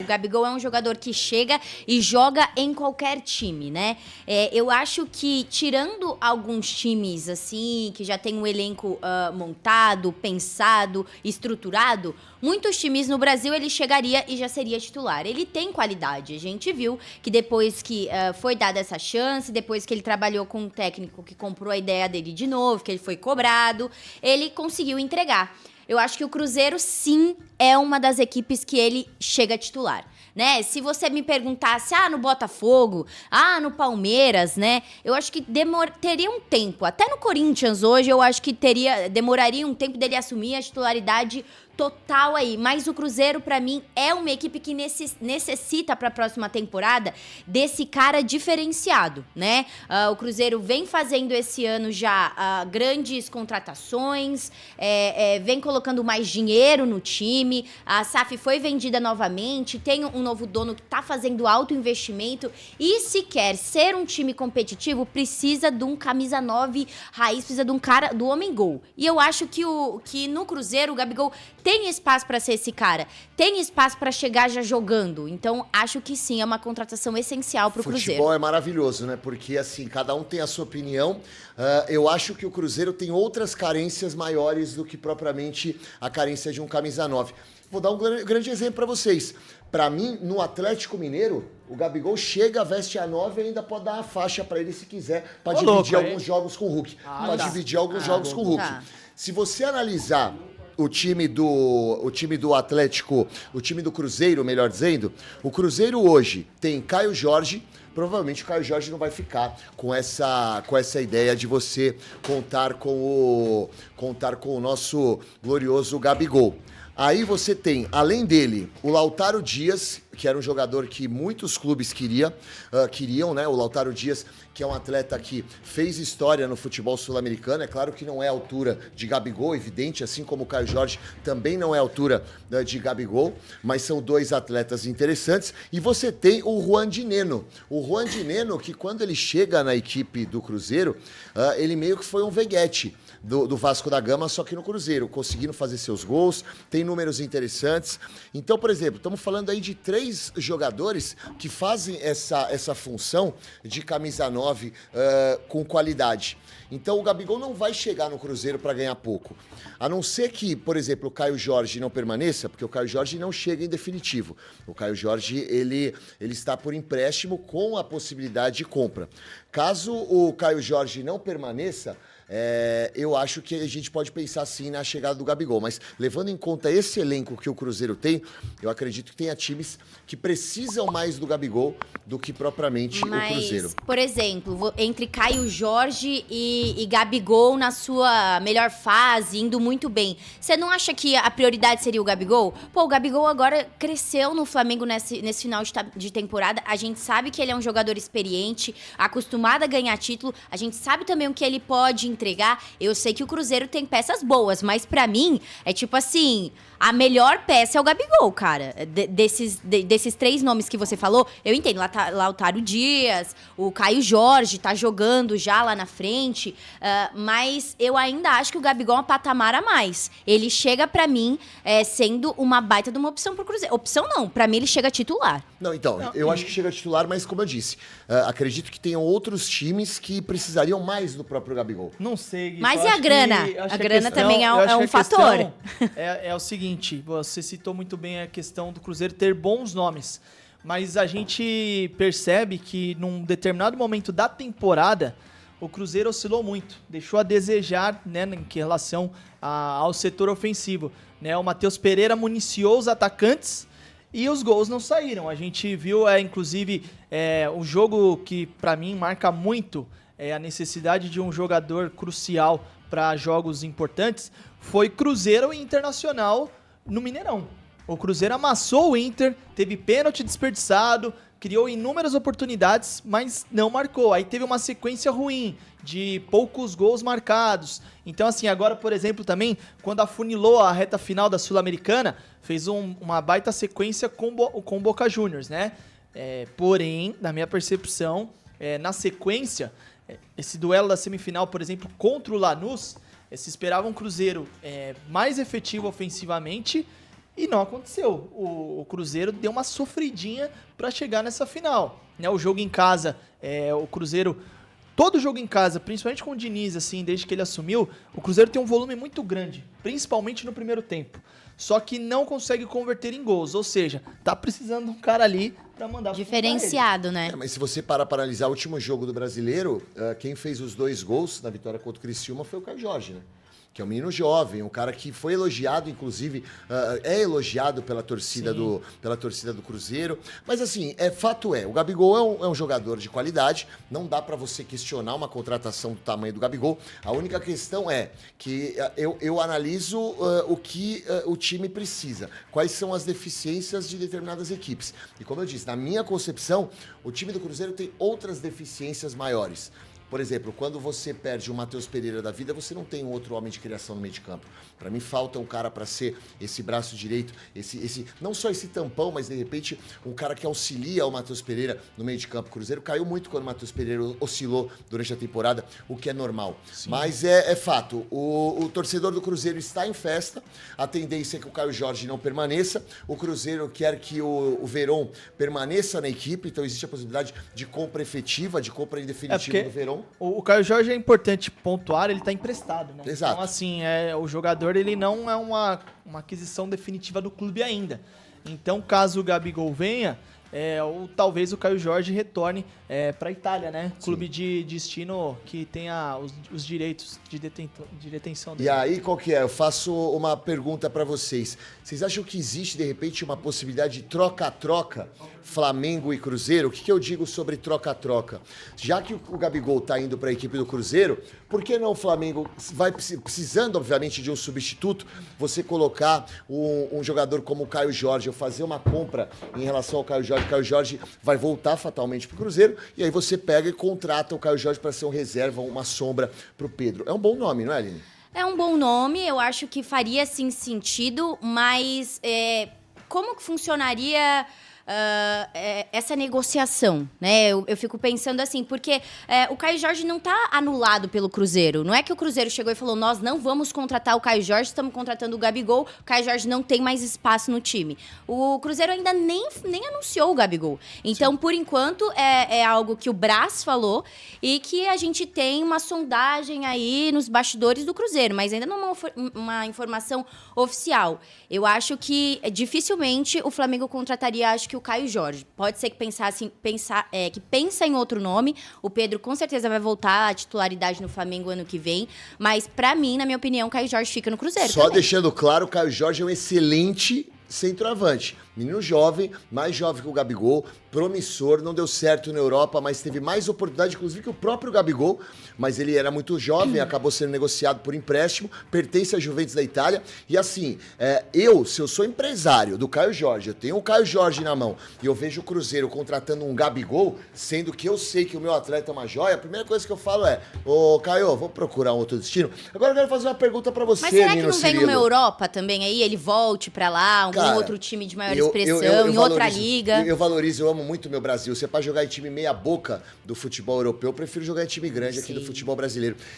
Gabigol é um jogador que chega e joga em qualquer time, né? Eu acho que, tirando alguns times, assim, que já tem um elenco montado, pensado, estruturado, muitos times no Brasil ele chegaria e já seria titular. Ele tem qualidade. A gente viu que depois que foi dada essa chance, depois que ele trabalhou com um técnico que comprou a ideia dele de novo, que ele foi cobrado, ele conseguiu entregar. Eu acho que o Cruzeiro, sim, é uma das equipes que ele chega titular, né? Se você me perguntasse, no Botafogo, no Palmeiras, né? Eu acho que teria um tempo. Até no Corinthians hoje, eu acho que demoraria um tempo dele assumir a titularidade total aí. Mas o Cruzeiro, pra mim, é uma equipe que necessita pra próxima temporada desse cara diferenciado, né? O Cruzeiro vem fazendo esse ano já grandes contratações, vem colocando mais dinheiro no time, a SAF foi vendida novamente, tem um novo dono que tá fazendo alto investimento e se quer ser um time competitivo, precisa de um camisa 9 raiz, precisa de um cara, do homem gol. E eu acho que no Cruzeiro o Gabigol tem espaço pra ser esse cara, tem espaço pra chegar já jogando. Então, acho que sim, é uma contratação essencial pro Cruzeiro. Futebol é maravilhoso, né? Porque, assim, cada um tem a sua opinião. Eu acho que o Cruzeiro tem outras carências maiores do que propriamente a carência de um camisa 9. Vou dar um grande exemplo pra vocês. Pra mim, no Atlético Mineiro, o Gabigol chega, veste a 9 e ainda pode dar uma faixa pra ele se quiser, pra dividir alguns jogos com o Hulk. Dividir alguns jogos com o Hulk. Se você analisar o time do Atlético, o time do Cruzeiro, melhor dizendo, o Cruzeiro hoje tem Caio Jorge. Provavelmente o Caio Jorge não vai ficar com essa ideia de você contar com o nosso glorioso Gabigol. Aí você tem, além dele, o Lautaro Dias, que era um jogador que muitos clubes queriam, né? O Lautaro Dias, que é um atleta que fez história no futebol sul-americano. É claro que não é a altura de Gabigol, evidente, assim como o Caio Jorge também não é a altura de Gabigol, mas são dois atletas interessantes. E você tem o Juan Dineno. O Juan Dineno, que quando ele chega na equipe do Cruzeiro, ele meio que foi um veguete do Vasco da Gama, só que no Cruzeiro, conseguindo fazer seus gols, tem números interessantes. Então, por exemplo, estamos falando aí de 3 jogadores que fazem essa função de camisa 9 com qualidade. Então, o Gabigol não vai chegar no Cruzeiro para ganhar pouco. A não ser que, por exemplo, o Caio Jorge não permaneça, porque o Caio Jorge não chega em definitivo. O Caio Jorge, ele está por empréstimo com a possibilidade de compra. Caso o Caio Jorge não permaneça, eu acho que a gente pode pensar sim na chegada do Gabigol, mas levando em conta esse elenco que o Cruzeiro tem, eu acredito que tenha times que precisam mais do Gabigol do que propriamente o Cruzeiro. Por exemplo, entre Caio Jorge e Gabigol na sua melhor fase, indo muito bem, você não acha que a prioridade seria o Gabigol? Pô, o Gabigol agora cresceu no Flamengo nesse final de temporada, a gente sabe que ele é um jogador experiente, acostumado a ganhar título, a gente sabe também o que ele pode entregar. Eu sei que o Cruzeiro tem peças boas, mas pra mim é tipo assim, a melhor peça é o Gabigol, cara. Desses 3 nomes que você falou, eu entendo, Lautaro Dias, o Caio Jorge tá jogando já lá na frente, mas eu ainda acho que o Gabigol é um patamar a mais. Ele chega pra mim sendo uma baita de uma opção pro Cruzeiro. Opção não, pra mim ele chega titular. Não, então, eu acho que chega titular, mas como eu disse, acredito que tenham outros times que precisariam mais do próprio Gabigol. Não sei, Gui. Mas e a grana? A grana também é um fator. É o seguinte, você citou muito bem a questão do Cruzeiro ter bons nomes, mas a gente percebe que num determinado momento da temporada, o Cruzeiro oscilou muito, deixou a desejar, né, em relação ao setor ofensivo, né? O Matheus Pereira municiou os atacantes e os gols não saíram. A gente viu, inclusive, o jogo que para mim marca muito a necessidade de um jogador crucial para jogos importantes, foi Cruzeiro e Internacional no Mineirão. O Cruzeiro amassou o Inter, teve pênalti desperdiçado, criou inúmeras oportunidades, mas não marcou. Aí teve uma sequência ruim, de poucos gols marcados. Então, assim, agora, por exemplo, também, quando afunilou a reta final da Sul-Americana, fez uma baita sequência com o Boca Juniors, né? Porém, na minha percepção, na sequência, esse duelo da semifinal, por exemplo, contra o Lanús, se esperava um Cruzeiro mais efetivo ofensivamente E não aconteceu. O Cruzeiro deu uma sofridinha para chegar nessa final. Né? O jogo em casa, o Cruzeiro... Todo jogo em casa, principalmente com o Diniz, assim, desde que ele assumiu, o Cruzeiro tem um volume muito grande, principalmente no primeiro tempo. Só que não consegue converter em gols, ou seja, tá precisando de um cara ali pra mandar... Diferenciado, né? Mas se você parar para analisar o último jogo do Brasileiro, quem fez os 2 gols na vitória contra o Criciúma foi o Caio Jorge, né? Que é um menino jovem, um cara que foi elogiado, inclusive, é elogiado pela torcida do Cruzeiro. Mas assim, fato o Gabigol é um jogador de qualidade, não dá para você questionar uma contratação do tamanho do Gabigol. A única questão é que eu analiso o que o time precisa, quais são as deficiências de determinadas equipes. E como eu disse, na minha concepção, o time do Cruzeiro tem outras deficiências maiores. Por exemplo, quando você perde o Matheus Pereira da vida, você não tem um outro homem de criação no meio de campo. Para mim, falta um cara para ser esse braço direito, não só esse tampão, mas de repente um cara que auxilia o Matheus Pereira no meio de campo. O Cruzeiro caiu muito quando o Matheus Pereira oscilou durante a temporada, o que é normal. Sim. Mas é fato, o torcedor do Cruzeiro está em festa, a tendência é que o Caio Jorge não permaneça, o Cruzeiro quer que o Veron permaneça na equipe, então existe a possibilidade de compra efetiva, de compra em definitivo do Veron. O Caio Jorge é importante pontuar, ele tá emprestado, né? Exato. Então, assim, o jogador ele não é uma aquisição definitiva do clube ainda. Então, caso o Gabigol venha, ou talvez o Caio Jorge retorne para a Itália, né? Sim. Clube de destino que tenha os direitos de detenção dele. E aí, qual que é? Eu faço uma pergunta para vocês. Vocês acham que existe, de repente, uma possibilidade de troca-troca Flamengo e Cruzeiro? O que eu digo sobre troca-troca? Já que o Gabigol tá indo para a equipe do Cruzeiro, por que não o Flamengo vai precisando, obviamente, de um substituto, você colocar um jogador como o Caio Jorge, ou fazer uma compra em relação ao Caio Jorge? O Caio Jorge vai voltar fatalmente para o Cruzeiro, e aí você pega e contrata o Caio Jorge para ser um reserva, uma sombra para o Pedro. É um bom nome, não é, Aline? É um bom nome, eu acho que faria sim sentido, mas como que funcionaria essa negociação, né? Eu fico pensando assim, porque o Caio Jorge não tá anulado pelo Cruzeiro. Não é que o Cruzeiro chegou e falou, nós não vamos contratar o Caio Jorge, estamos contratando o Gabigol, o Caio Jorge não tem mais espaço no time. O Cruzeiro ainda nem anunciou o Gabigol. Então, por enquanto, é algo que o Brás falou e que a gente tem uma sondagem aí nos bastidores do Cruzeiro, mas ainda não é uma informação oficial. Eu acho que dificilmente o Flamengo contrataria, acho que o Caio Jorge. Pode ser que pensa em outro nome. O Pedro com certeza vai voltar à titularidade no Flamengo ano que vem. Mas pra mim, na minha opinião, o Caio Jorge fica no Cruzeiro. Só também. Deixando claro, o Caio Jorge é um excelente centroavante. Menino jovem, mais jovem que o Gabigol, promissor, não deu certo na Europa, mas teve mais oportunidade, inclusive, que o próprio Gabigol, mas ele era muito jovem, acabou sendo negociado por empréstimo, pertence à Juventus da Itália, e assim, se eu sou empresário do Caio Jorge, eu tenho o Caio Jorge na mão, e eu vejo o Cruzeiro contratando um Gabigol, sendo que eu sei que o meu atleta é uma joia, a primeira coisa que eu falo é, ô Caio, vou procurar um outro destino. Agora eu quero fazer uma pergunta pra você, mas será que Nino não vem Cirilo? uma Europa também aí, ele volte pra lá, algum outro time de maior expressão, em outra liga? Eu valorizo, eu amo muito o meu Brasil. Se é pra jogar em time meia boca do futebol europeu, eu prefiro jogar em time grande aqui do futebol brasileiro.